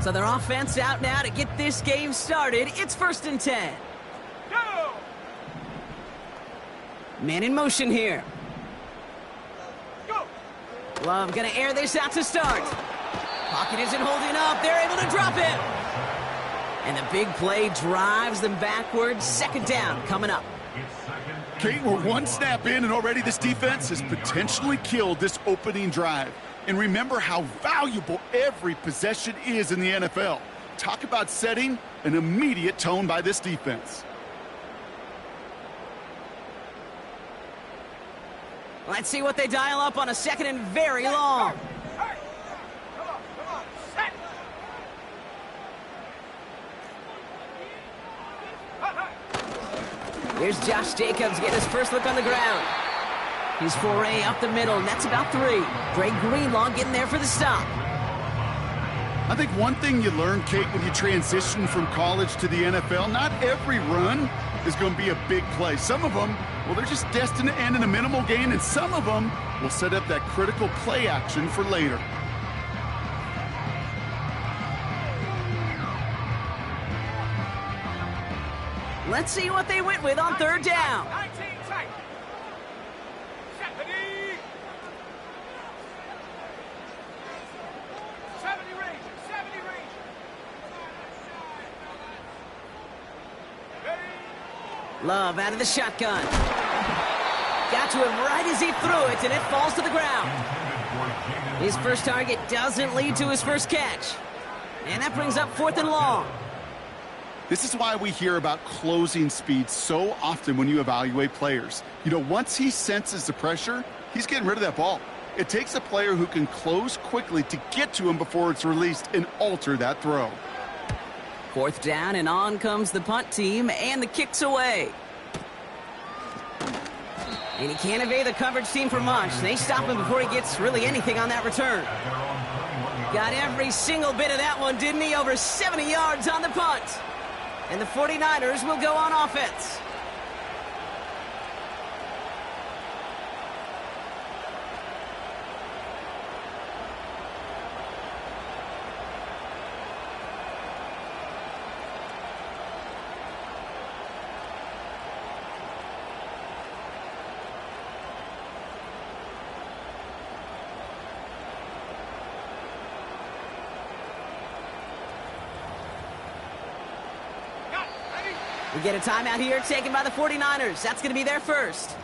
So their offense out now to get this game started. It's 1st and 10. Go! Man in motion here. Go! Love gonna air this out to start. Pocket isn't holding up. They're able to drop it. And the big play drives them backwards. 2nd down coming up. Kate, we're one snap in, and already this defense has potentially killed this opening drive. And remember how valuable every possession is in the NFL. Talk about setting an immediate tone by this defense. Let's see what they dial up on a 2nd and very long. Hey! Come on, set! Here's Josh Jacobs getting his first look on the ground. His foray up the middle, and that's about 3. Dre Greenlaw getting there for the stop. I think one thing you learn, Kate, when you transition from college to the NFL, not every run is going to be a big play. Some of them, well, they're just destined to end in a minimal gain, and some of them will set up that critical play action for later. Let's see what they went with on 3rd down. 19 tight. 70. 70 range. 70 range. Love out of the shotgun. Got to him right as he threw it, and it falls to the ground. His first target doesn't lead to his first catch. And that brings up 4th and long. This is why we hear about closing speed so often when you evaluate players. You know, once he senses the pressure, he's getting rid of that ball. It takes a player who can close quickly to get to him before it's released and alter that throw. 4th down, and on comes the punt team, and the kick's away. And he can't evade the coverage team for much. They stop him before he gets really anything on that return. Got every single bit of that one, didn't he? Over 70 yards on the punt. And the 49ers will go on offense. We get a timeout here taken by the 49ers. That's going to be their first.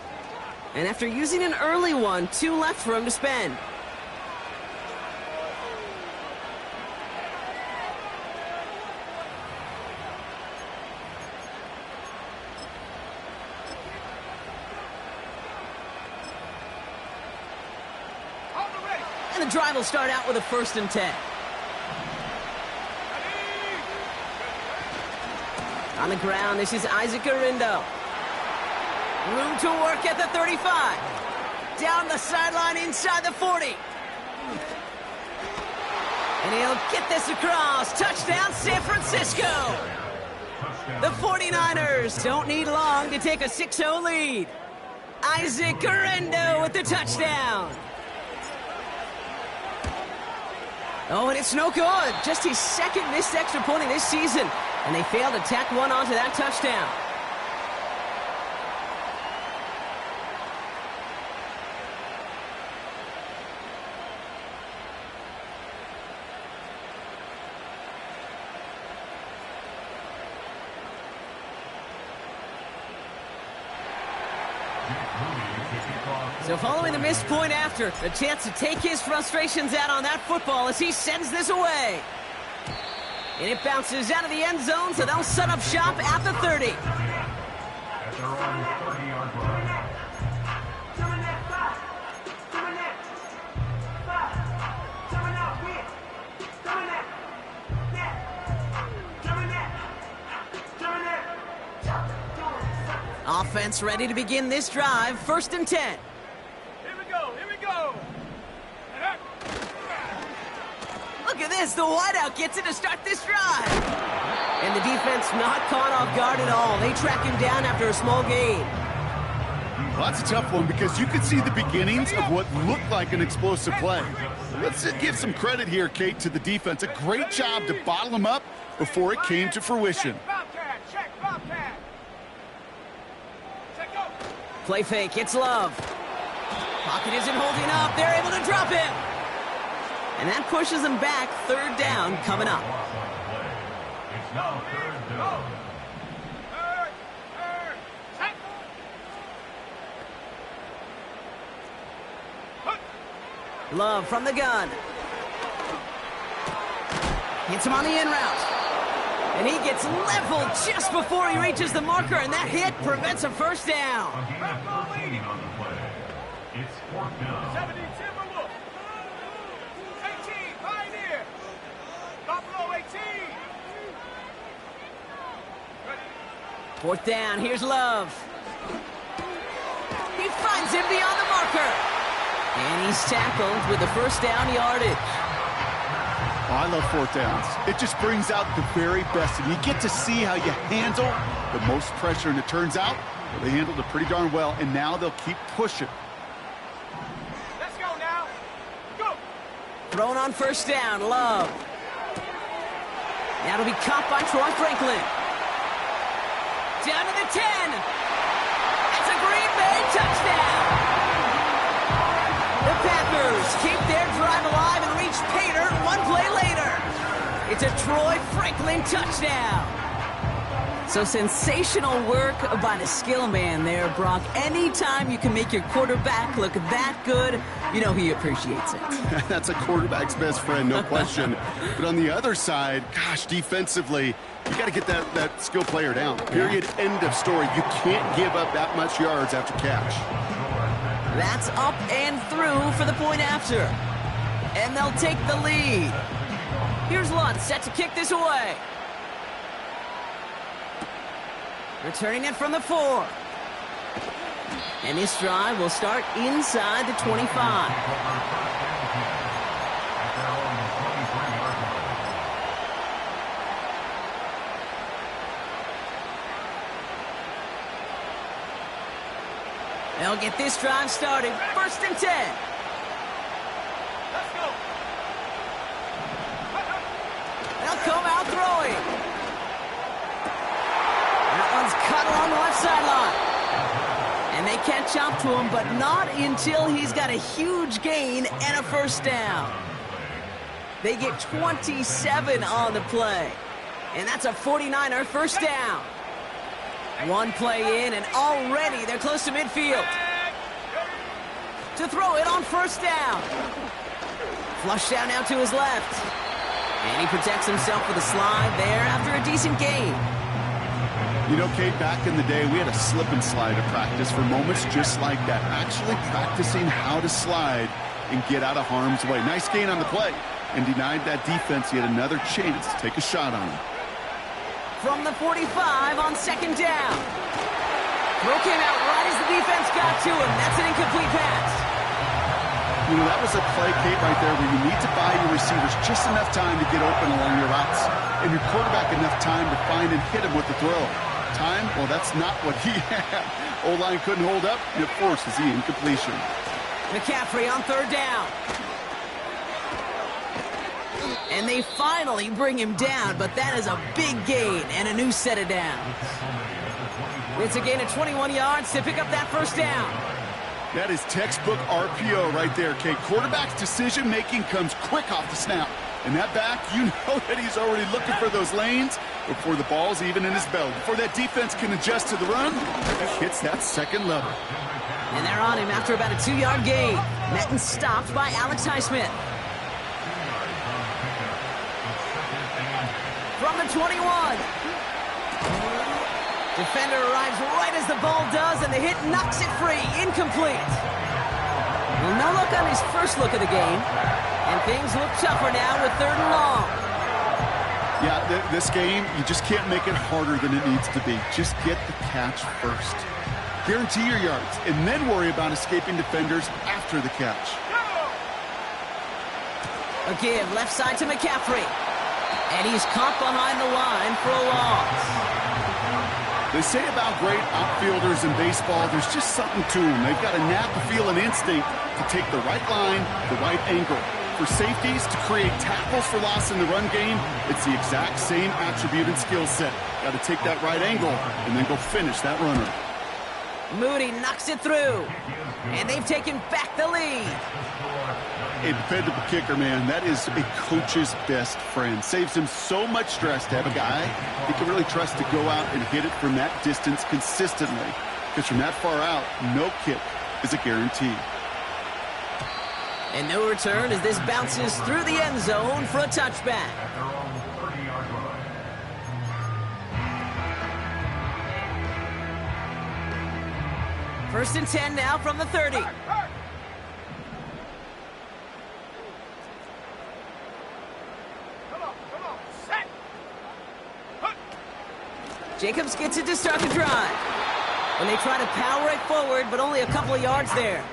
And after using an early one, 2 left for him to spend. And the drive will start out with a 1st and 10. On the ground, this is Isaac Arindo. Room to work at the 35. Down the sideline inside the 40. And he'll get this across. Touchdown, San Francisco. The 49ers don't need long to take a 6-0 lead. Isaac Arindo with the touchdown. Oh, and it's no good. Just his 2nd missed extra point of this season. And they failed to tack one onto that touchdown. So following the missed point after, a chance to take his frustrations out on that football as he sends this away. And it bounces out of the end zone, so they'll set up shop at the 30. Offense ready to begin this drive. 1st and 10. Here we go. Look at this. The wideout gets it to start this drive. And the defense not caught off guard at all. They track him down after a small gain. Well, that's a tough one because you could see the beginnings of what looked like an explosive play. Let's give some credit here, Kate, to the defense. A great job to bottle them up before it came to fruition. Bobcat, check, Bobcat. Check, go. Play fake, it's Love. Pocket isn't holding up. They're able to drop him. And that pushes them back. Third down coming up. It's now third down. Third, check. Love from the gun. Hits him on the in route. And he gets leveled just before he reaches the marker, and that hit prevents a first down. It's fourth down. 70 Timberwolf. 18 Pioneer. Buffalo 18. Ready. Fourth down, here's Love. He finds him beyond the marker. And he's tackled with the first down yardage. Oh, I love fourth downs. It just brings out the very best. And you get to see how you handle the most pressure. And it turns out they handled it pretty darn well. And now they'll keep pushing. Let's go now. Go. Thrown on first down, Love. That'll be caught by Troy Franklin. Down to the 10. It's a Green Bay touchdown. The Packers keep their drive alive and reach pay dirt one play later. It's a Troy Franklin touchdown. So sensational work by the skill man there, Brock. Anytime you can make your quarterback look that good, you know he appreciates it. That's a quarterback's best friend, no question. But on the other side, gosh, defensively, you got to get that skill player down. Period, end of story. You can't give up that much yards after catch. That's up and through for the point after. And they'll take the lead. Here's Lutz set to kick this away. Returning it from the 4. And this drive will start inside the 25. They'll get this drive started. First and 10. Let's go. They'll come out throwing. That one's cut along the left sideline. And they catch up to him, but not until he's got a huge gain and a first down. They get 27 on the play. And that's a 49er first down. One play in, and already they're close to midfield. To throw it on first down. Flush down now to his left. And he protects himself with a slide there after a decent gain. You know, Kate, back in the day, we had a slip and slide to practice for moments just like that. Actually practicing how to slide and get out of harm's way. Nice gain on the play. And denied that defense yet another chance to take a shot on him. From the 45 on second down. Throw came out right as the defense got to him. That's an incomplete pass. You know, that was a play, Kate, right there where you need to buy your receivers just enough time to get open along your routes. And your quarterback enough time to find and hit him with the throw. Time? Well, that's not what he had. O-line couldn't hold up, and it forces the incompletion. McCaffrey on third down. And they finally bring him down, but that is a big gain and a new set of downs. It's a gain of 21 yards to pick up that first down. That is textbook RPO right there, Kate. Quarterback's decision-making comes quick off the snap. And that back, you know that he's already looking for those lanes before the ball's even in his belly. Before that defense can adjust to the run, he hits that second level. And they're on him after about a 2-yard gain. Met and stopped by Alex Highsmith. From the 21. Defender arrives right as the ball does, and the hit knocks it free. Incomplete. Well, no look on his first look of the game. And things look tougher now with third and long. Yeah, this game, you just can't make it harder than it needs to be. Just get the catch first. Guarantee your yards, and then worry about escaping defenders after the catch. A give left side to McCaffrey. And he's caught behind the line for a loss. They say about great outfielders in baseball, there's just something to them. They've got a knack, a feel, and instinct to take the right line, the right angle. for safeties to create tackles for loss in the run game. It's the exact same attribute and skill set. Got to take that right angle and then go finish that runner. Moody knocks it through, and they've taken back the lead. A dependable kicker, man, that is a coach's best friend. Saves him so much stress to have a guy he can really trust to go out and hit it from that distance consistently. Because from that far out, no kick is a guarantee. And no return as this bounces through the end zone for a touchback. First and 10 now from the 30. Jacobs gets it to start the drive. And they try to power it forward, but only a couple of yards there.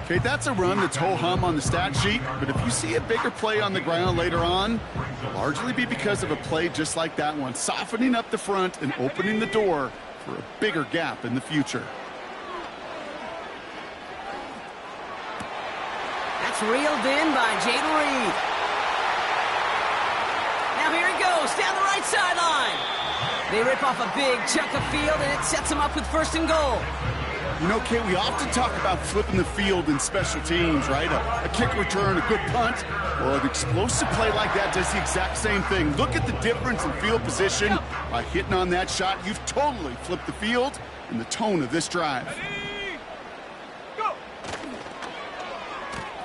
Okay, that's a run that's ho-hum on the stat sheet, but if you see a bigger play on the ground later on, it'll largely be because of a play just like that one, softening up the front and opening the door for a bigger gap in the future. That's reeled in by Jayden Reed. Now here he goes, down the right sideline. They rip off a big chunk of field, and it sets them up with first and goal. You know, Kate, we often talk about flipping the field in special teams, right? A kick return, a good punt. Well, an explosive play like that does the exact same thing. Look at the difference in field position. By hitting on that shot, you've totally flipped the field and the tone of this drive. Go!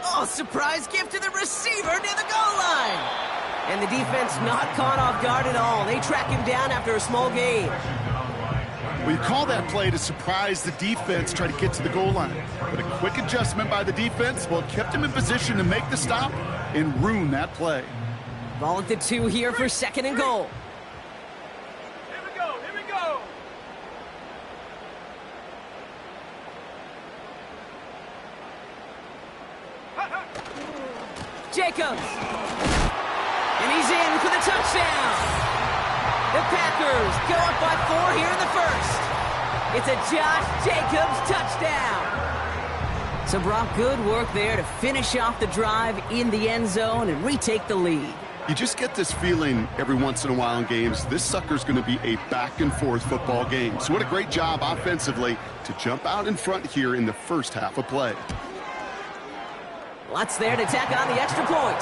Oh, surprise gift to the receiver near the goal line. And the defense not caught off guard at all. They track him down after a small gain. Well, you call that play to surprise the defense, try to get to the goal line. But a quick adjustment by the defense, well, kept him in position to make the stop and ruin that play. Ball at the 2 here for second and goal. Here we go, here we go! Jacobs. And he's in for the touchdown. The Packers go up by 4 here in the first. It's a Josh Jacobs touchdown. So, Brock, good work there to finish off the drive in the end zone and retake the lead. You just get this feeling every once in a while in games, this sucker's going to be a back-and-forth football game. So what a great job offensively to jump out in front here in the first half of play. Lots there to tack on the extra point.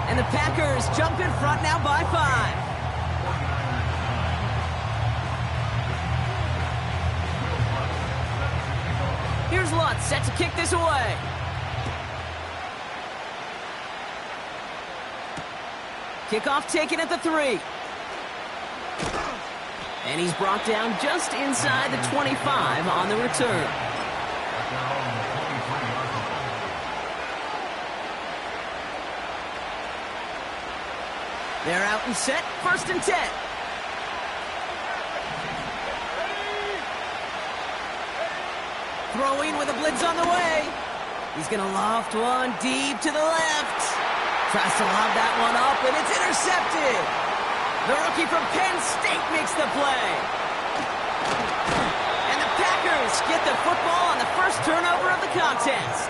And the Packers jump in front now by 5. Here's Lutz set to kick this away. Kickoff taken at the 3. And he's brought down just inside the 25 on the return. They're out and set, first and 10. Throwing with a blitz on the way. He's going to loft one deep to the left. Tries to lob that one up, and it's intercepted. The rookie from Penn State makes the play. And the Packers get the football on the first turnover of the contest.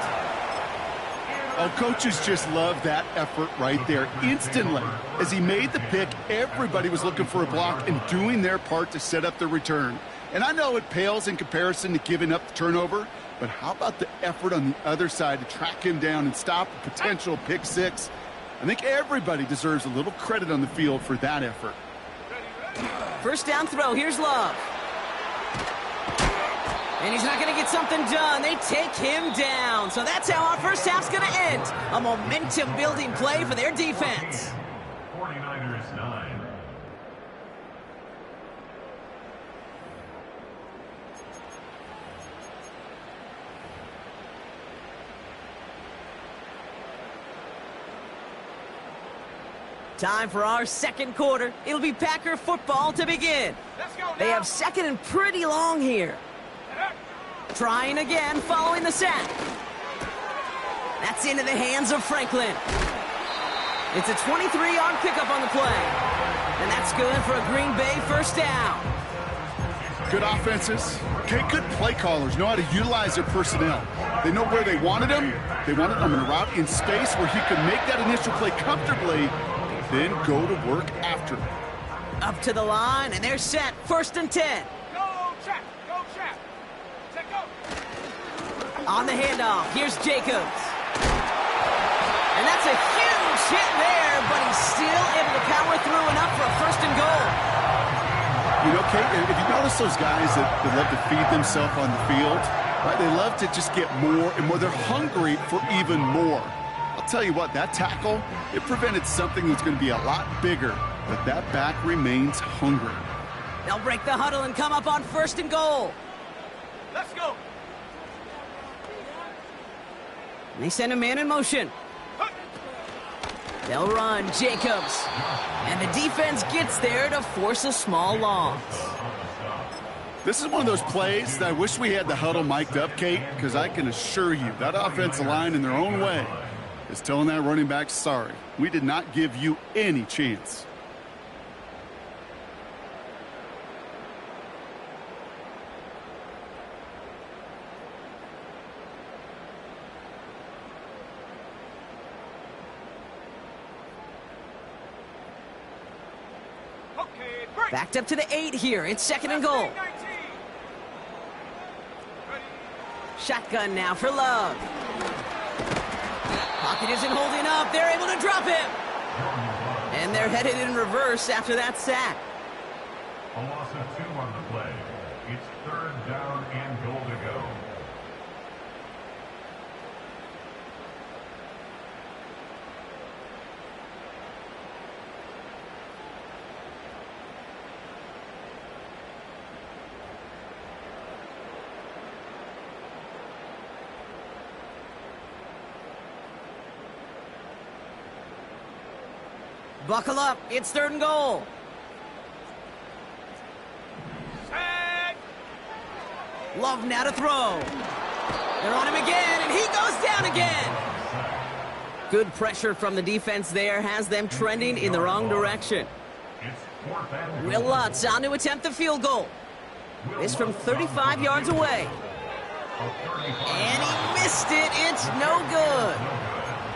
Oh, coaches just love that effort right there. Instantly, as he made the pick, everybody was looking for a block and doing their part to set up the return. And I know it pales in comparison to giving up the turnover, but how about the effort on the other side to track him down and stop a potential pick six? I think everybody deserves a little credit on the field for that effort. First down throw, here's Love. And he's not going to get something done. They take him down. So that's how our first half's going to end. A momentum-building play for their defense. 49ers 9. Time for our second quarter. It'll be Packer football to begin. Let's go now. They have second and pretty long here. Trying again following the sack. That's into the hands of Franklin. It's a 23-yard pickup on the play. And that's good for a Green Bay first down. Good offenses. Okay, good play callers know how to utilize their personnel. They know where they wanted him. They wanted him in a route in space where he could make that initial play comfortably, then go to work after. Up to the line, and they're set. 1st and 10. Go, Chap! Go, Chap! Check go! On the handoff, here's Jacobs. And that's a huge hit there, but he's still able to power through enough for a 1st and goal. You know, Kate, if you notice those guys that love to feed themselves on the field, right? They love to just get more and more. They're hungry for even more. I'll tell you what, that tackle, it prevented something that's going to be a lot bigger, but that back remains hungry. They'll break the huddle and come up on 1st and goal. Let's go! And they send a man in motion. They'll run Jacobs. And the defense gets there to force a small loss. This is one of those plays that I wish we had the huddle mic'd up, Kate, because I can assure you that offensive line in their own way is telling that running back, sorry, we did not give you any chance. Okay, break! Backed up to the 8 here. It's 2nd and goal. 19. Ready? Shotgun now for Love. Pocket isn't holding up. They're able to drop him. And they're headed in reverse after that sack. A loss of 2 on the play. It's 3rd down and goal to go. Buckle up. It's 3rd and goal. Set! Love now to throw. They're on him again, and he goes down again. Good pressure from the defense there has them trending in the wrong direction. It's 4th and Will Lutz on to attempt the field goal. This from 35 yards away. And he missed it. It's no good.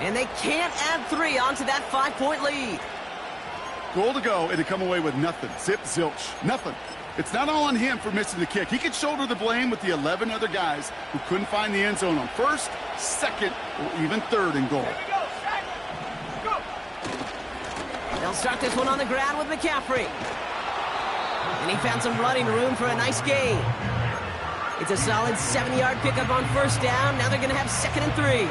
And they can't add 3 onto that 5-point lead. Goal to go, and to come away with nothing. Zip, zilch, nothing. It's not all on him for missing the kick. He could shoulder the blame with the 11 other guys who couldn't find the end zone on 1st, 2nd, or even 3rd and goal. Here we go, set! Go! They'll start this one on the ground with McCaffrey. And he found some running room for a nice gain. It's a solid 7-yard pickup on 1st down. Now they're going to have 2nd and 3.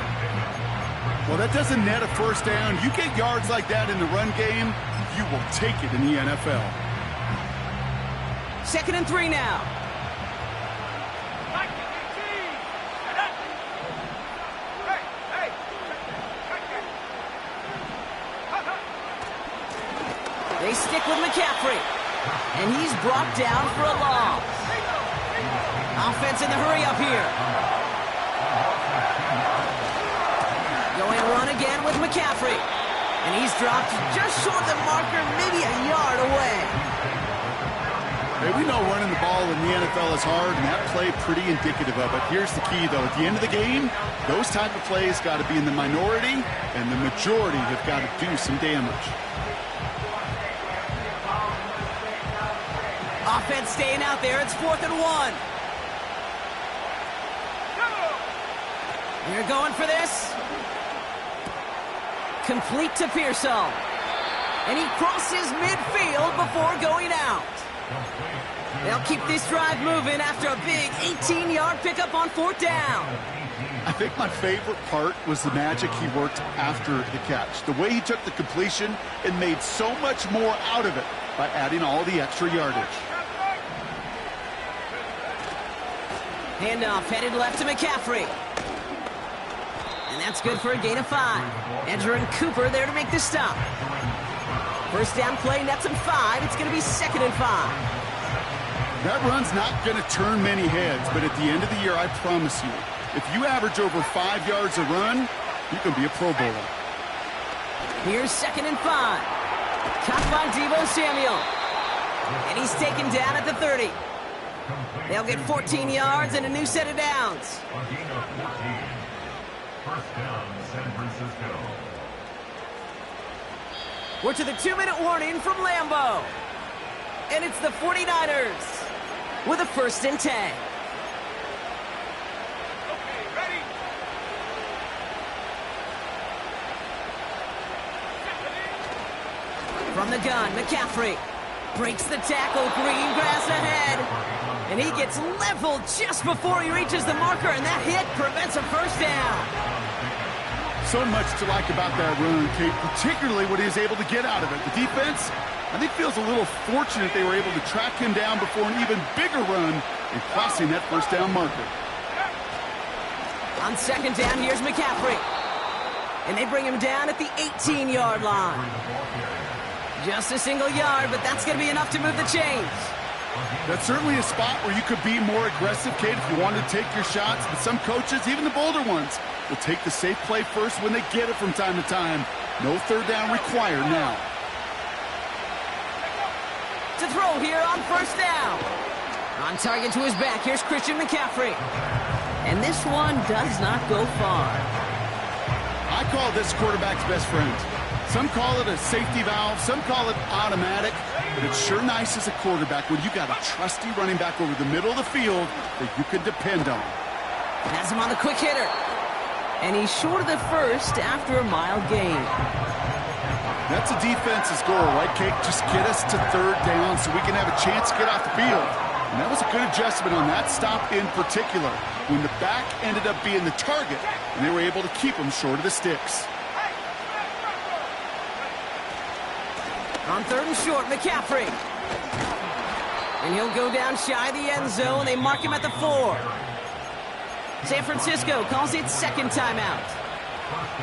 Well, that doesn't net a 1st down. You get yards like that in the run game, you will take it in the NFL. 2nd and 3 now. 19, 18. And up. Hey, hey! Check that. Hut, hut. They stick with McCaffrey. And he's brought down for a loss. Offense in the hurry up here. Going run again with McCaffrey. And he's dropped just short of the marker, maybe a yard away. Hey, we know running the ball in the NFL is hard, and that play pretty indicative of it. Here's the key, though. At the end of the game, those type of plays got to be in the minority, and the majority have got to do some damage. Offense staying out there. It's 4th and 1. They're going for this. Complete to Pearsall. And he crosses midfield before going out. They'll keep this drive moving after a big 18-yard pickup on 4th down. I think my favorite part was the magic he worked after the catch. The way he took the completion and made so much more out of it by adding all the extra yardage. Handoff headed left to McCaffrey. And that's good for a gain of 5. Edger and Cooper there to make the stop. 1st down play nets him 5. It's going to be 2nd and 5. That run's not going to turn many heads, but at the end of the year, I promise you, if you average over 5 yards a run, you can be a Pro Bowler. Here's 2nd and 5. Caught by Deebo Samuel. And he's taken down at the 30. They'll get 14 yards and a new set of downs. A gain of 14. First down, San Francisco. We're to the 2-minute warning from Lambeau. And it's the 49ers with a 1st and 10. Okay, ready? From the gun, McCaffrey breaks the tackle, green grass ahead. And he gets leveled just before he reaches the marker, and that hit prevents a 1st down. So much to like about that run, Kate, particularly what he was able to get out of it. The defense, I think, feels a little fortunate they were able to track him down before an even bigger run and crossing that 1st down marker. On 2nd down, here's McCaffrey. And they bring him down at the 18-yard line. Just a single yard, but that's going to be enough to move the chains. That's certainly a spot where you could be more aggressive, Kate, if you wanted to take your shots. But some coaches, even the bolder ones, will take the safe play first when they get it from time to time. No 3rd down required now. To throw here on 1st down. On target to his back, here's Christian McCaffrey. And this one does not go far. I call this quarterback's best friend. Some call it a safety valve, some call it automatic, but it's sure nice as a quarterback when you got a trusty running back over the middle of the field that you can depend on. Has him on the quick hitter. And he's short of the 1st after a mile gain. That's a defense's goal, right, Kate? Just get us to 3rd down so we can have a chance to get off the field. And that was a good adjustment on that stop in particular, when the back ended up being the target, and they were able to keep him short of the sticks. On 3rd and short, McCaffrey. And he'll go down shy of the end zone. They mark him at the 4. San Francisco calls it 2nd timeout.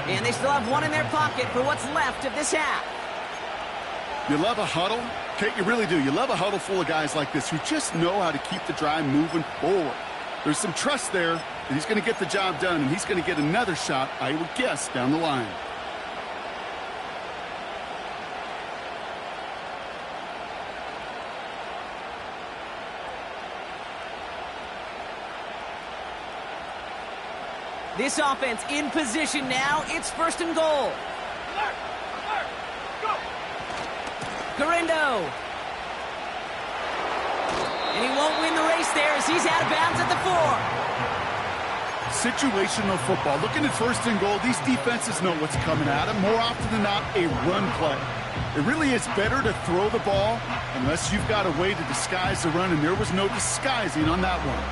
And they still have one in their pocket for what's left of this half. You love a huddle? Kate, you really do. You love a huddle full of guys like this who just know how to keep the drive moving forward. There's some trust there that he's going to get the job done, and he's going to get another shot, I would guess, down the line. This offense in position now. It's 1st and goal. Alert! Alert! Go! Garindo. And he won't win the race there as he's out of bounds at the 4. Situational football. Looking at 1st and goal, these defenses know what's coming at them. More often than not, a run play. It really is better to throw the ball unless you've got a way to disguise the run, and there was no disguising on that one.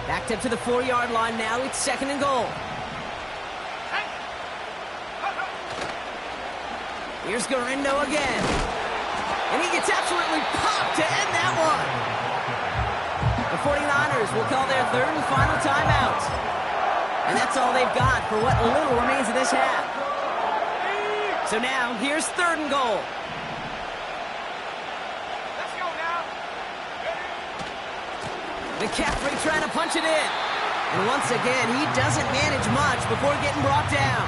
Backed up to the 4-yard line now. It's 2nd and goal. Here's Garindo again. And he gets absolutely popped to end that one. The 49ers will call their 3rd and final timeout. And that's all they've got for what little remains of this half. So now, here's 3rd and goal. Let's go now. McCaffrey trying to punch it in. And once again, he doesn't manage much before getting brought down.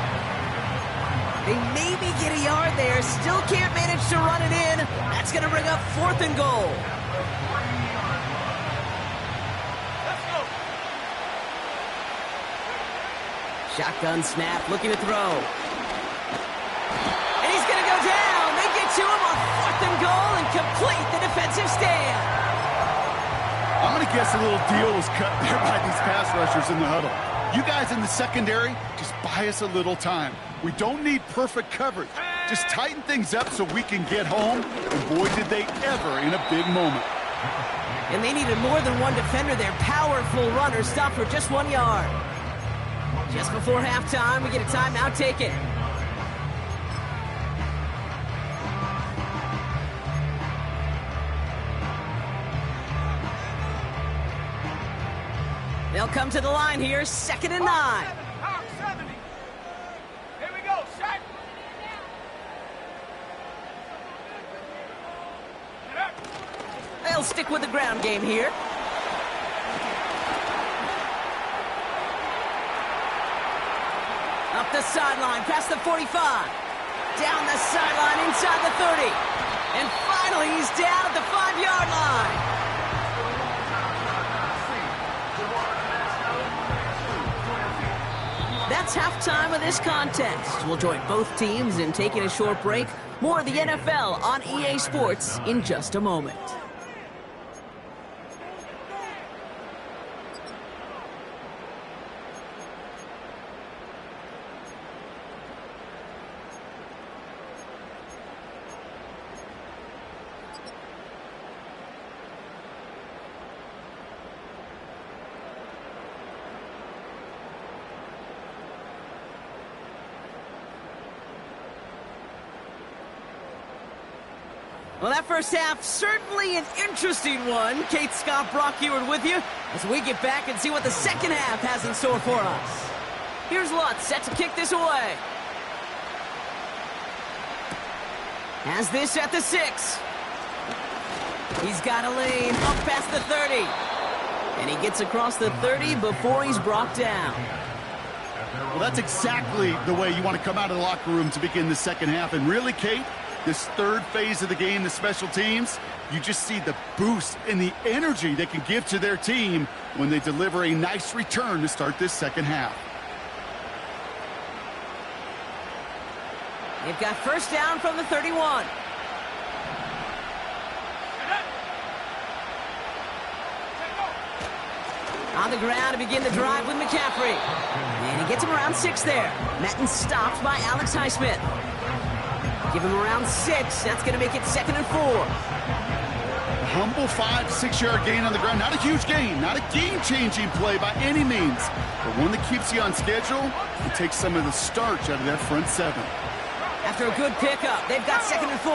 They maybe get a yard there, still can't manage to run it in. That's going to bring up 4th and goal. Let's go. Shotgun snap, looking to throw. And he's going to go down. They get to him on 4th and goal and complete the defensive stand. I'm going to guess a little deal was cut there by these pass rushers in the huddle. You guys in the secondary, just buy us a little time. We don't need perfect coverage. Just tighten things up so we can get home. And boy, did they ever in a big moment. And they needed more than one defender. Their powerful runner stopped for just 1 yard. Just before halftime, we get a timeout taken. They'll come to the line here, 2nd and 9. Power 70. Here we go, set. They'll stick with the ground game here. Up the sideline, past the 45. Down the sideline, inside the 30. And finally, he's down at the 5-yard line. That's halftime of this contest. We'll join both teams in taking a short break. More of the NFL on EA Sports in just a moment. Well, that first half, certainly an interesting one. Kate Scott, Brock Eward with you as we get back and see what the second half has in store for us. Here's Lutz, set to kick this away. Has this at the 6. He's got a lane up past the 30. And he gets across the 30 before he's brought down. Well, that's exactly the way you want to come out of the locker room to begin the second half. And really, Kate, this third phase of the game, the special teams, you just see the boost and the energy they can give to their team when they deliver a nice return to start this second half. They've got first down from the 31. On the ground to begin the drive with McCaffrey. And he gets him around 6 there. Metten stopped by Alex Highsmith. Give him around 6. That's going to make it 2nd and 4. A humble 5-6-yard gain on the ground. Not a huge gain. Not a game-changing play by any means. But one that keeps you on schedule and takes some of the starch out of that front 7. After a good pickup, they've got 2nd and 4.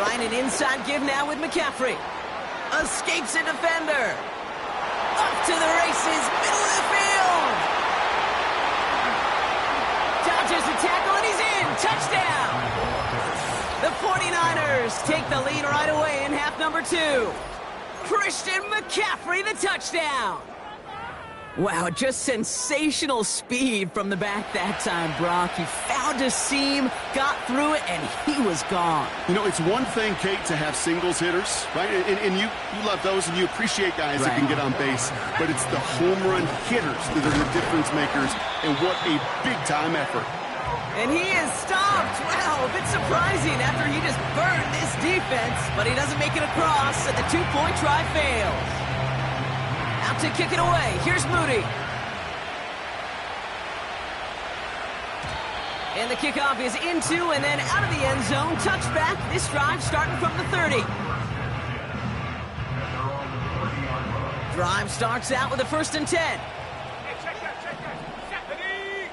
Trying an inside give now with McCaffrey. Escapes a defender. Up to the races, middle of the field. Dodges the tackle, and he's in. Touchdown. The 49ers take the lead right away in half number 2. Christian McCaffrey, the touchdown. Wow, just sensational speed from the back that time, Brock. He found a seam, got through it, and he was gone. You know, it's one thing, Kate, to have singles hitters, right? And you love those, and you appreciate guys that can get on base. But it's the home run hitters that are the difference makers, and what a big-time effort. And he is stopped. Wow, a bit surprising after he just burned this defense. But he doesn't make it across, and the 2-point try fails. Out to kick it away. Here's Moody. And the kickoff is into and then out of the end zone. Touchback. This drive starting from the 30. Drive starts out with a 1st and 10. Hey, check that. Set, ready.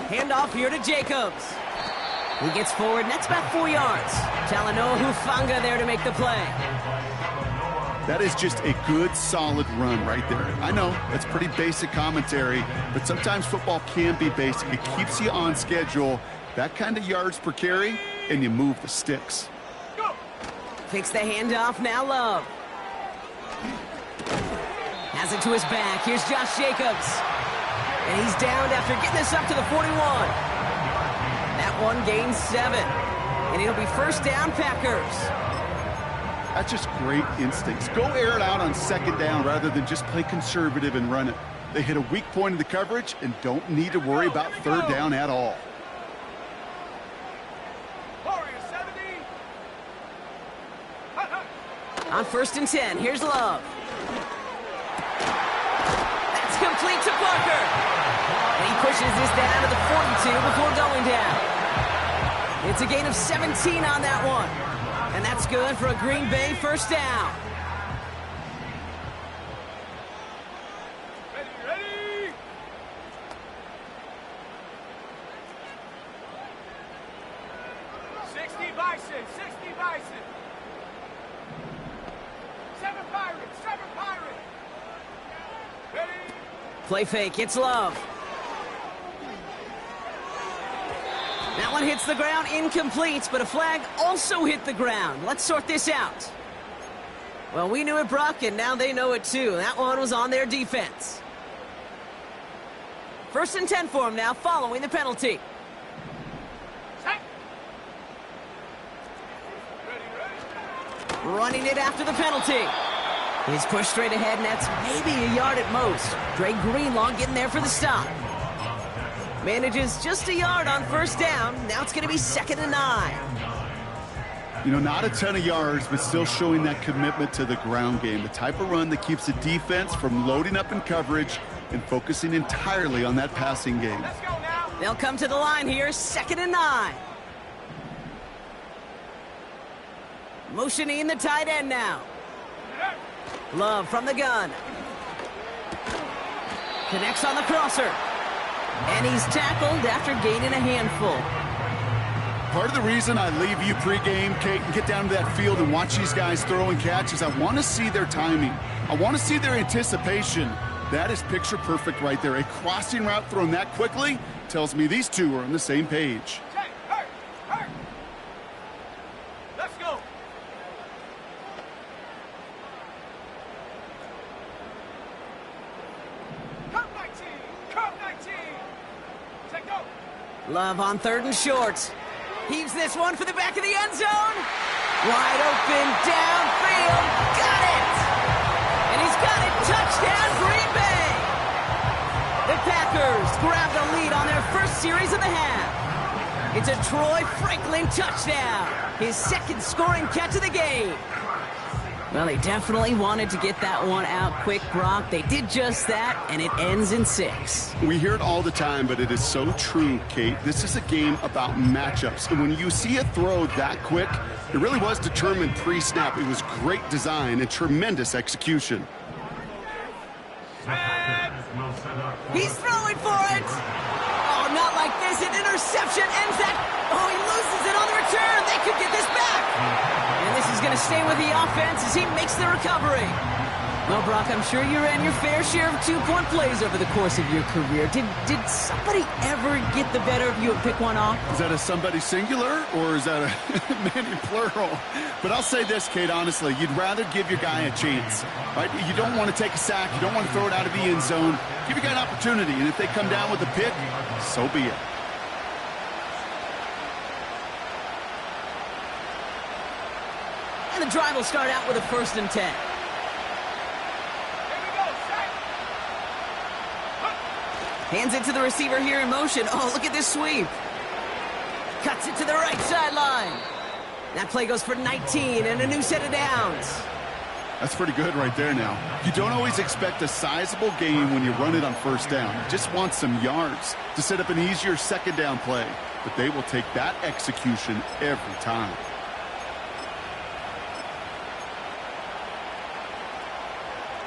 Handoff here to Jacobs. He gets forward, and that's about 4 yards. Talanoa Hufanga there to make the play. That is just a good, solid run right there. I know, that's pretty basic commentary, but sometimes football can be basic. It keeps you on schedule. That kind of yards per carry, and you move the sticks. Go. Fakes the handoff, now Love. Has it to his back. Here's Josh Jacobs. And he's downed after getting this up to the 41. That one gains 7. And it'll be first down, Packers. That's just great instincts. Go air it out on 2nd down rather than just play conservative and run it. They hit a weak point in the coverage and don't need to worry about 3rd down at all. Warrior 70. On 1st and 10, here's Love. That's complete to Parker. And he pushes this down to the 42 before going down. It's a gain of 17 on that one. And that's good for a Green Bay first down. Ready. 60 Bison. 7 Pirates. Ready. Play fake, it's Love. That one hits the ground, incomplete, but a flag also hit the ground. Let's sort this out. Well, we knew it, Brock, and now they know it too. That one was on their defense. First and 10 for him now, following the penalty. Running it after the penalty. He's pushed straight ahead, and that's maybe a yard at most. Dre Greenlaw getting there for the stop. Manages just a yard on first down. Now it's going to be 2nd and 9. You know, not a ton of yards, but still showing that commitment to the ground game. The type of run that keeps the defense from loading up in coverage and focusing entirely on that passing game. Let's go now. They'll come to the line here, 2nd and 9. Motioning the tight end now. Love from the gun. Connects on the crosser. And he's tackled after gaining a handful. Part of the reason I leave you pregame, Kate, and get down to that field and watch these guys throw and catch is I want to see their timing. I want to see their anticipation. That is picture perfect right there. A crossing route thrown that quickly tells me these two are on the same page. Check. Hurt. Let's go. Come 19. Take go. Love on 3rd and short. Heaves this one for the back of the end zone. Wide open downfield. Got it! And he's got it. Touchdown, Green Bay! The Packers grabbed a lead on their first series of the half. It's a Troy Franklin touchdown. His 2nd scoring catch of the game. Well, they definitely wanted to get that one out quick, Brock. They did just that, and it ends in 6. We hear it all the time, but it is so true, Kate. This is a game about matchups. And when you see a throw that quick, it really was determined pre-snap. It was great design and tremendous execution. He's throwing for it. Oh, not like this. An interception ends that. Oh, he loses it on the return. They could get this back. And this is going to stay with the offense as he makes the recovery. Well, Brock, I'm sure you ran your fair share of two-point plays over the course of your career. Did somebody ever get the better of you and pick one off? Is that a somebody singular or is that a many plural? But I'll say this, Kate, honestly, you'd rather give your guy a chance, right? You don't want to take a sack. You don't want to throw it out of the end zone. Give your guy an opportunity, and if they come down with a pick, so be it. And the drive will start out with a 1st and 10. Hands it to the receiver here in motion. Oh, look at this sweep. Cuts it to the right sideline. That play goes for 19 and a new set of downs. That's pretty good right there now. You don't always expect a sizable gain when you run it on first down. You just want some yards to set up an easier 2nd down play. But they will take that execution every time.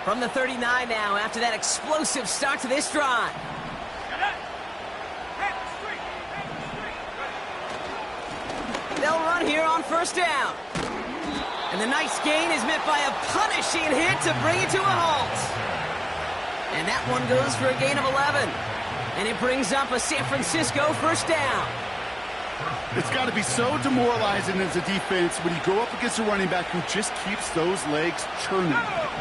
From the 39 now after that explosive start to this drive. They'll run here on first down. And the nice gain is met by a punishing hit to bring it to a halt. And that one goes for a gain of 11. And it brings up a San Francisco first down. It's got to be so demoralizing as a defense when you go up against a running back who just keeps those legs churning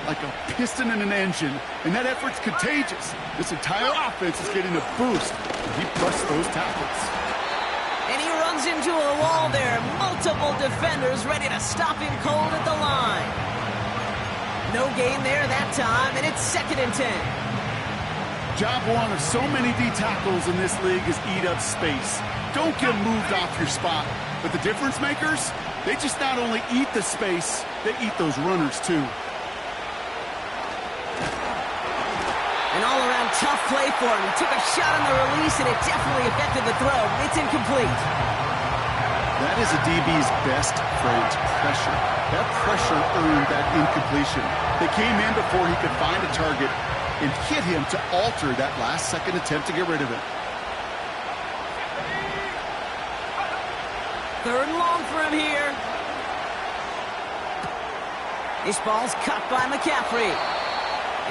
like a piston in an engine. And that effort's contagious. This entire offense is getting a boost. He busts those tackles. And he runs into a wall there. Multiple defenders ready to stop him cold at the line. No gain there that time, and it's 2nd and 10. Job one of so many D tackles in this league is eat up space. Don't get moved off your spot. But the difference makers, they just not only eat the space, they eat those runners too. An all-around tough play for him. He took a shot on the release, and it definitely affected the throw. It's incomplete. That is a DB's best friend, pressure. That pressure earned that incompletion. They came in before he could find a target and hit him to alter that last-second attempt to get rid of it. 3rd and long for him here. This ball's cut by McCaffrey.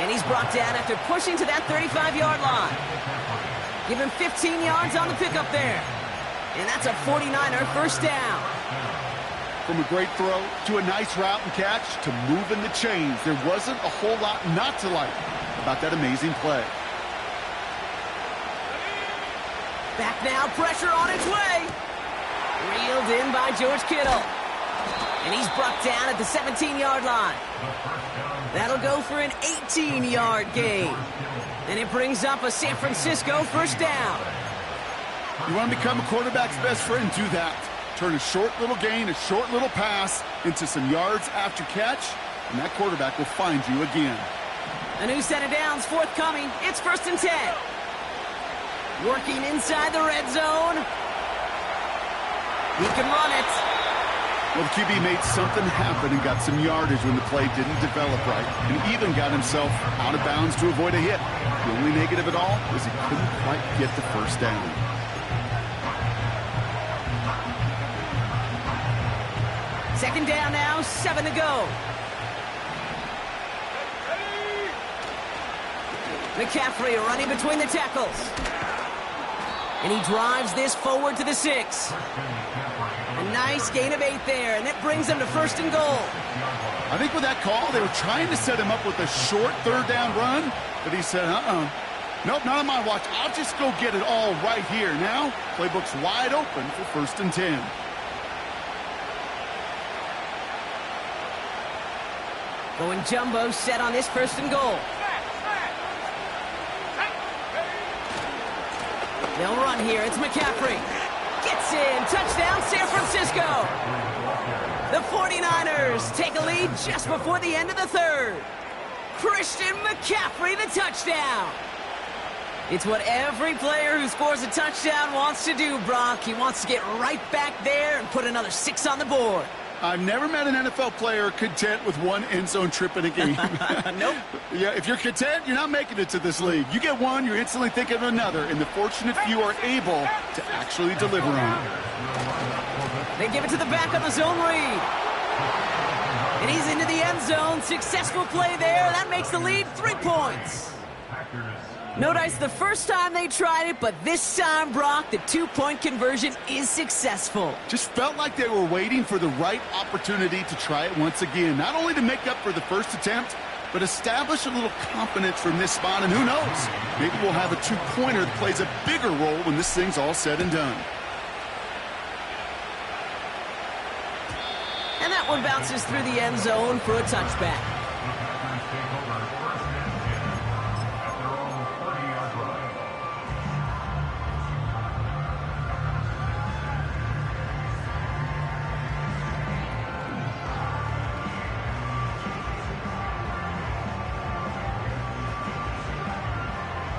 And he's brought down after pushing to that 35-yard line. Give him 15 yards on the pickup there. And that's a 49er first down. From a great throw to a nice route and catch to moving the chains, there wasn't a whole lot not to like about that amazing play. Back now, pressure on its way. Reeled in by George Kittle. And he's brought down at the 17-yard line. That'll go for an 18-yard gain. And it brings up a San Francisco first down. You want to become a quarterback's best friend? Do that. Turn a short little gain, a short little pass into some yards after catch, and that quarterback will find you again. A new set of downs forthcoming. It's 1st and 10. Working inside the red zone. He can run it. Well, the QB made something happen and got some yardage when the play didn't develop right, and even got himself out of bounds to avoid a hit. The only negative at all was he couldn't quite get the first down. Second down now, 7 to go. McCaffrey running between the tackles. And he drives this forward to the 6. A nice gain of 8 there, and that brings him to 1st and goal. I think with that call, they were trying to set him up with a short third down run, but he said, nope, not on my watch. I'll just go get it all right here. Now, playbook's wide open for 1st and 10. Going jumbo set on this 1st and goal. They'll run here. It's McCaffrey. Gets in. Touchdown, San Francisco. The 49ers take a lead just before the end of the 3rd. Christian McCaffrey, the touchdown. It's what every player who scores a touchdown wants to do, Brock. He wants to get right back there and put another 6 on the board. I've never met an NFL player content with one end zone trip in a game. Nope. Yeah, if you're content, you're not making it to this league. You get one, you're instantly thinking of another, and the fortunate few are able to actually deliver on it. They give it to the back on the zone read. And he's into the end zone. Successful play there. That makes the lead 3 points. No dice the first time they tried it, but this time, Brock, the 2-point conversion is successful. Just felt like they were waiting for the right opportunity to try it once again. Not only to make up for the first attempt, but establish a little confidence from this spot. And who knows, maybe we'll have a 2-pointer that plays a bigger role when this thing's all said and done. And that one bounces through the end zone for a touchback.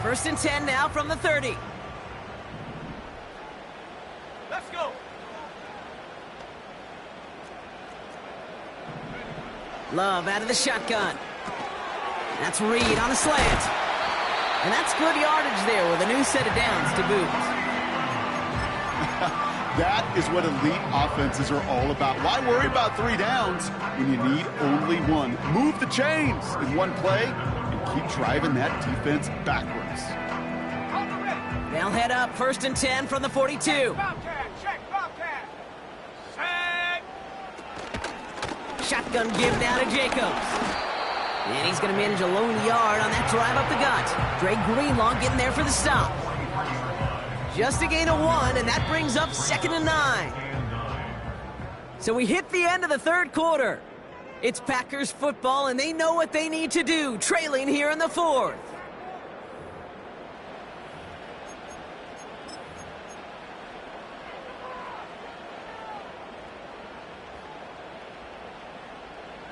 First and 10 now from the 30. Let's go. Love out of the shotgun. That's Reed on a slant. And that's good yardage there with a new set of downs to boot. That is what elite offenses are all about. Why worry about 3 downs when you need only 1? Move the chains in one play and keep driving that defense backwards. They'll head up 1st and 10 from the 42. Bobcat, check, Bobcat. Set. Shotgun give now to Jacobs. And he's going to manage a lone yard on that drive up the gut. Dre Greenlaw getting there for the stop. Just a gain of 1, and that brings up 2nd and 9. So we hit the end of the 3rd quarter. It's Packers football, and they know what they need to do, trailing here in the 4th.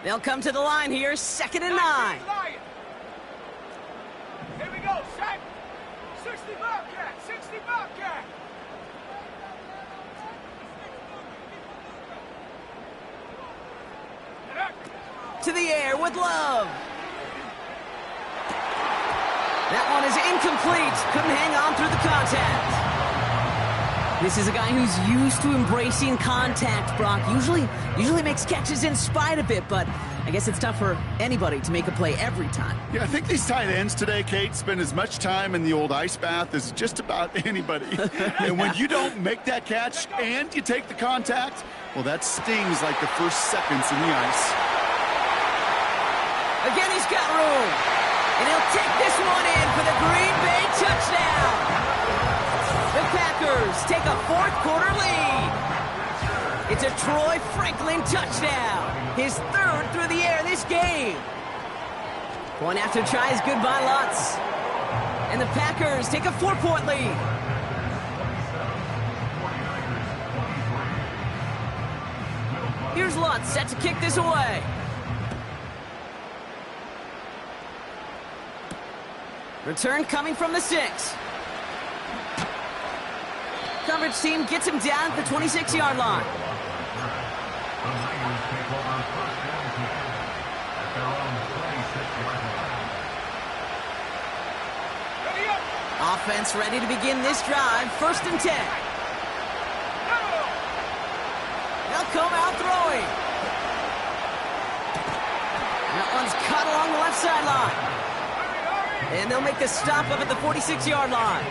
They'll come to the line here, 2nd and 9. Here we go, set. 60 Bobcat, 60 Bobcat. To the air with Love. That one is incomplete. Couldn't hang on through the contact. This is a guy who's used to embracing contact, Brock. Usually makes catches in spite of it, but I guess it's tough for anybody to make a play every time. Yeah, I think these tight ends today, Kate, spend as much time in the old ice bath as just about anybody. And when you don't make that catch and you take the contact, well, that stings like the first seconds in the ice. Again, he's got room. And he'll take this one in for the Green Bay touchdown. The Packers Packers take a fourth-quarter lead. It's a Troy Franklin touchdown. His third through the air this game. Point after try is good by Lutz. And the Packers take a 4-point lead. Here's Lutz set to kick this away. Return coming from the 6. Coverage team gets him down at the 26-yard line. Offense ready to begin this drive. 1st and 10. They'll come out throwing. That one's cut along the left sideline. And they'll make the stop up at the 46-yard line.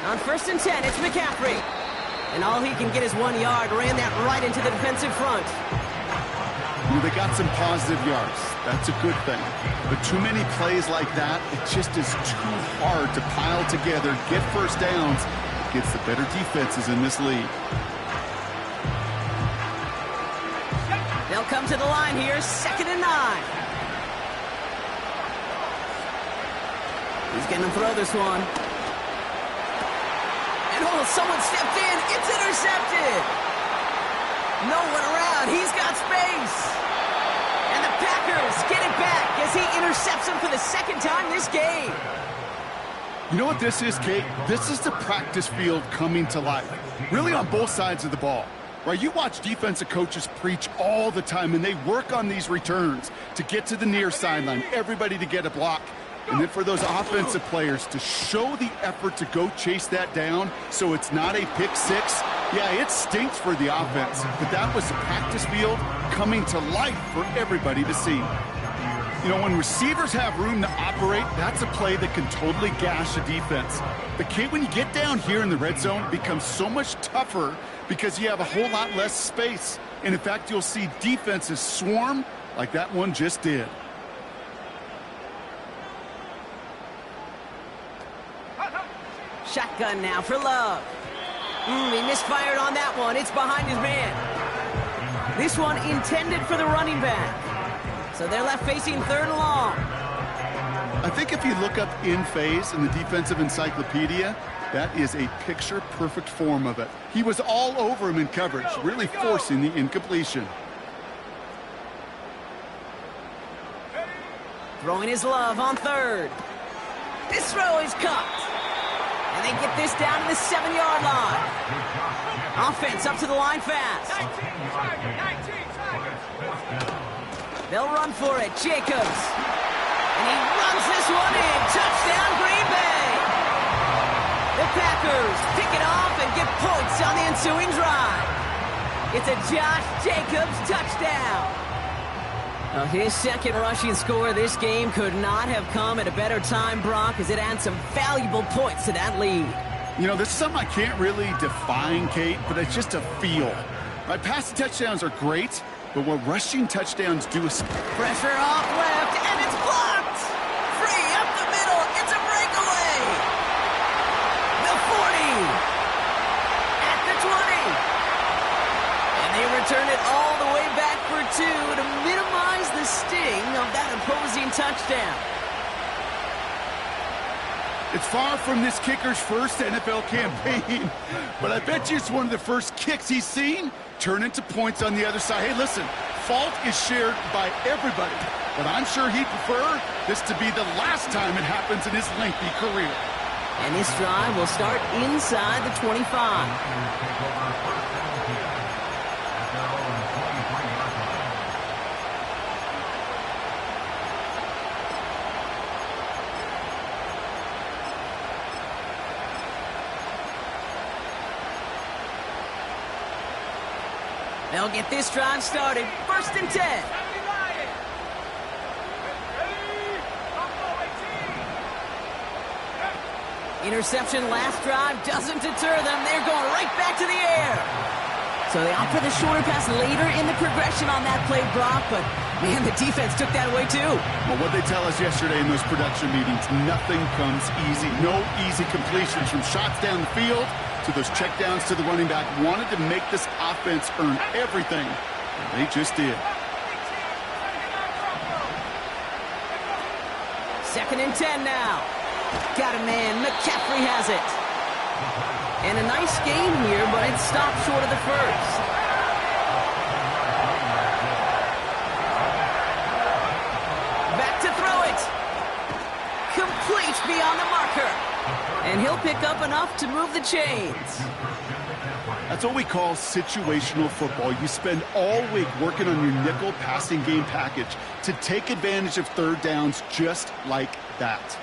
On 1st and 10, it's McCaffrey. And all he can get is 1 yard. Ran that right into the defensive front. They got some positive yards. That's a good thing. But too many plays like that, it just is too hard to pile together, get first downs against the better defenses in this league. They'll come to the line here, 2nd and 9. He's going to throw this one. And someone stepped in. It's intercepted. No one around. He's got space. And the Packers get it back as he intercepts him for the 2nd time this game. You know what this is, Kate? This is the practice field coming to life. Really on both sides of the ball. Right, you watch defensive coaches preach all the time, and they work on these returns to get to the near sideline, everybody to get a block. And then for those offensive players to show the effort to go chase that down so it's not a pick six, yeah, it stinks for the offense. But that was the practice field coming to life for everybody to see. You know, when receivers have room to operate, that's a play that can totally gash a defense. But Kate, when you get down here in the red zone, it becomes so much tougher because you have a whole lot less space. And in fact, you'll see defenses swarm like that one just did. Shotgun now for Love. He misfired on that one. It's behind his man. This one intended for the running back. So they're left facing 3rd and long. I think if you look up in phase in the defensive encyclopedia, that is a picture-perfect form of it. He was all over him in coverage, really forcing the incompletion. Throwing his Love on 3rd. This throw is caught. And they get this down to the 7-yard line. Offense up to the line fast. 19. They'll run for it. Jacobs. And he runs this one in. Touchdown, Green Bay. The Packers pick it off and get points on the ensuing drive. It's a Josh Jacobs touchdown. Now his 2nd rushing score this game could not have come at a better time, Brock, as it adds some valuable points to that lead. You know, this is something I can't really define, Kate, but it's just a feel. Right, passing touchdowns are great, but what rushing touchdowns do is... Pressure off left, and it's blocked! Free up the middle, it's a breakaway! The 40! At the 20! And they return it all the way back for 2 to minimize the sting of that opposing touchdown. It's far from this kicker's first NFL campaign, but I bet you it's one of the first kicks he's seen turn into points on the other side. Hey, listen, fault is shared by everybody, but I'm sure he'd prefer this to be the last time it happens in his lengthy career. And this drive will start inside the 25. They'll get this drive started. 1st and 10. Interception last drive doesn't deter them. They're going right back to the air. So they opt for the shorter pass later in the progression on that play, Brock, but man, the defense took that away too. Well, what they tell us yesterday in those production meetings, nothing comes easy. No easy completions from shots down the field to those checkdowns to the running back. Wanted to make this offense earn everything. And they just did. 2nd and 10 now. Got a man. McCaffrey has it. And a nice game here, but it stopped short of the first. Back to throw it. Complete beyond the marker. And he'll pick up enough to move the chains. That's what we call situational football. You spend all week working on your nickel passing game package to take advantage of third downs just like that.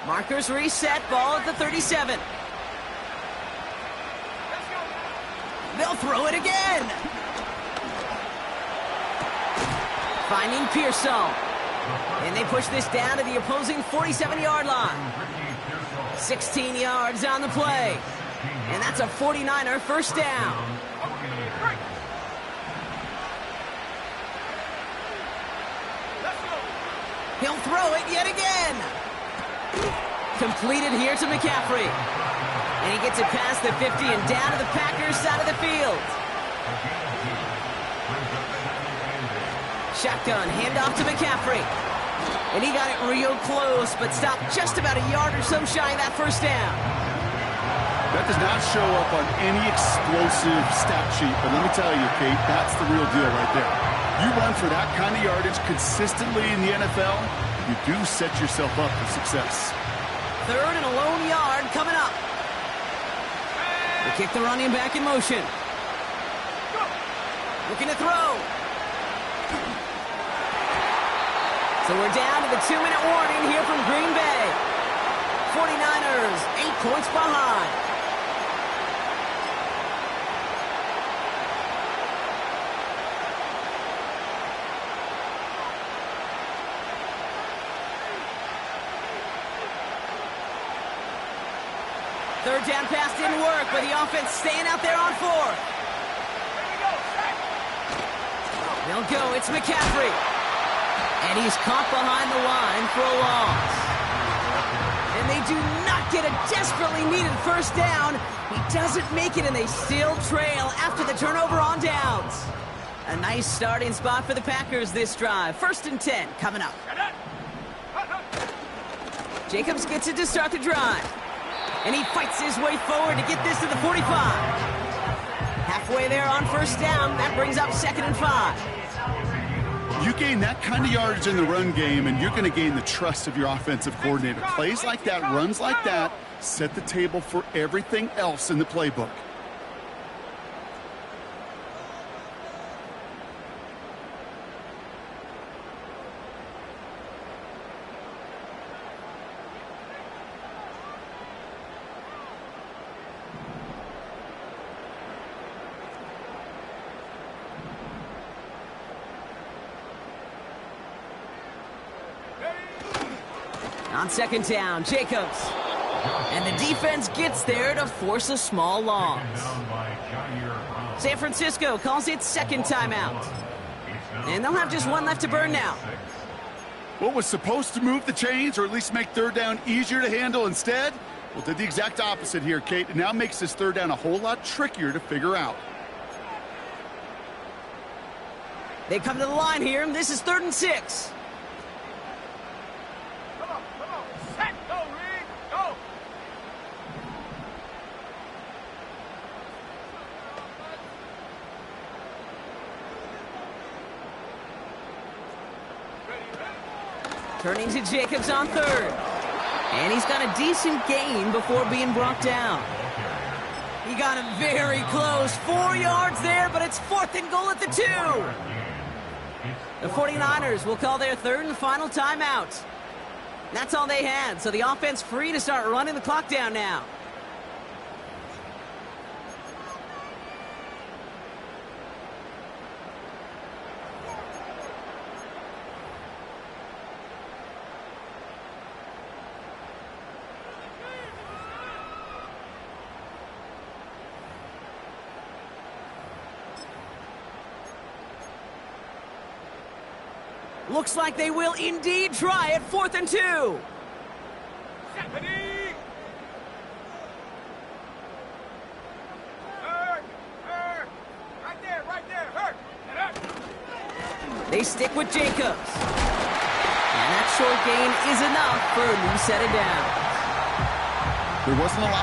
Markers reset, ball at the 37. They'll throw it again. Finding Pearsall. And they push this down to the opposing 47-yard line. 16 yards on the play. And that's a 49er first down. He'll throw it yet again. Completed here to McCaffrey. And he gets it past the 50 and down to the Packers side of the field. Shotgun, handoff to McCaffrey. And he got it real close, but stopped just about a yard or so shy of that first down. That does not show up on any explosive stat sheet, but let me tell you, Kate, that's the real deal right there. You run for that kind of yardage consistently in the NFL, you do set yourself up for success. 3rd and a lone yard coming up. They kick the running back in motion. Looking to throw. So we're down to the 2-minute warning here from Green Bay. 49ers, 8 points behind. Third down pass didn't work, but the offense staying out there on 4th. They'll go, it's McCaffrey. And he's caught behind the line for a loss. And they do not get a desperately needed first down. He doesn't make it, and they still trail after the turnover on downs. A nice starting spot for the Packers this drive. 1st and 10 coming up. Jacobs gets it to start the drive. And he fights his way forward to get this to the 45. Halfway there on first down. That brings up 2nd and 5. You gain that kind of yardage in the run game, and you're going to gain the trust of your offensive coordinator. Plays like that, runs like that, set the table for everything else in the playbook. On 2nd down, Jacobs. And the defense gets there to force a small loss. San Francisco calls it 2nd timeout. And they'll have just one left to burn now. What was supposed to move the chains, or at least make third down easier to handle instead? Well, did the exact opposite here, Kate. It now makes this third down a whole lot trickier to figure out. They come to the line here, and this is 3rd and 6. Turning to Jacobs on 3rd. And he's got a decent gain before being brought down. He got him very close. 4 yards there, but it's 4th and goal at the 2. The 49ers will call their 3rd and final timeout. That's all they had, so the offense free to start running the clock down now. Looks like they will indeed try it. 4th and 2. Stephanie! Hurt! Hurt! Right there! Hurt! They stick with Jacobs. And that short gain is enough for a new set of downs. There wasn't a lot